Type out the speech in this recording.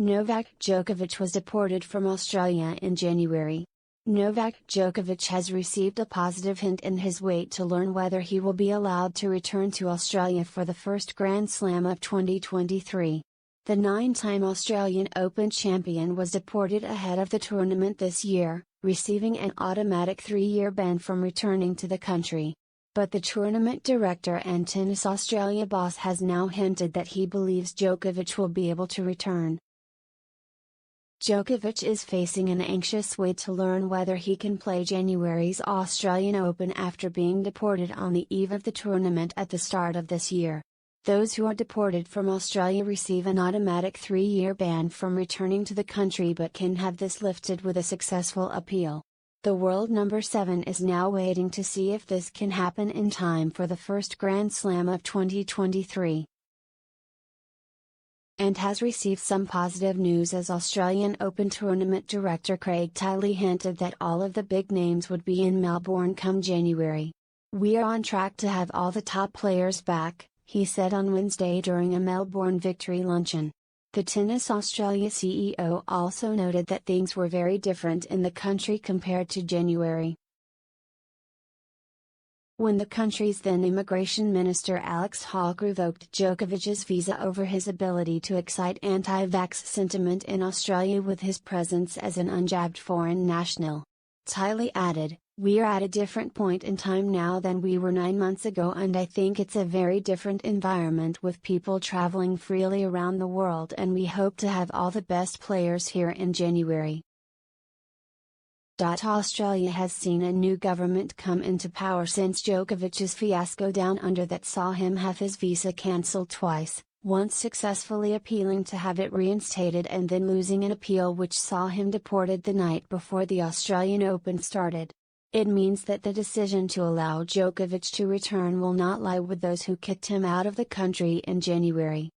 Novak Djokovic was deported from Australia in January. Novak Djokovic has received a positive hint in his wait to learn whether he will be allowed to return to Australia for the first Grand Slam of 2023. The 9-time Australian Open champion was deported ahead of the tournament this year, receiving an automatic 3-year ban from returning to the country. But the tournament director and Tennis Australia boss has now hinted that he believes Djokovic will be able to return. Djokovic is facing an anxious wait to learn whether he can play January's Australian Open after being deported on the eve of the tournament at the start of this year. Those who are deported from Australia receive an automatic 3-year ban from returning to the country but can have this lifted with a successful appeal. The world number 7 is now waiting to see if this can happen in time for the first Grand Slam of 2023. And has received some positive news as Australian Open tournament director Craig Tiley hinted that all of the big names would be in Melbourne come January. "We are on track to have all the top players back," he said on Wednesday during a Melbourne victory luncheon. The Tennis Australia CEO also noted that things were very different in the country compared to January, when the country's then Immigration Minister Alex Hawke revoked Djokovic's visa over his ability to excite anti-vax sentiment in Australia with his presence as an unjabbed foreign national. Tiley added, "We are at a different point in time now than we were 9 months ago, and I think it's a very different environment with people traveling freely around the world, and we hope to have all the best players here in January." Australia has seen a new government come into power since Djokovic's fiasco down under that saw him have his visa cancelled twice, once successfully appealing to have it reinstated and then losing an appeal which saw him deported the night before the Australian Open started. It means that the decision to allow Djokovic to return will not lie with those who kicked him out of the country in January.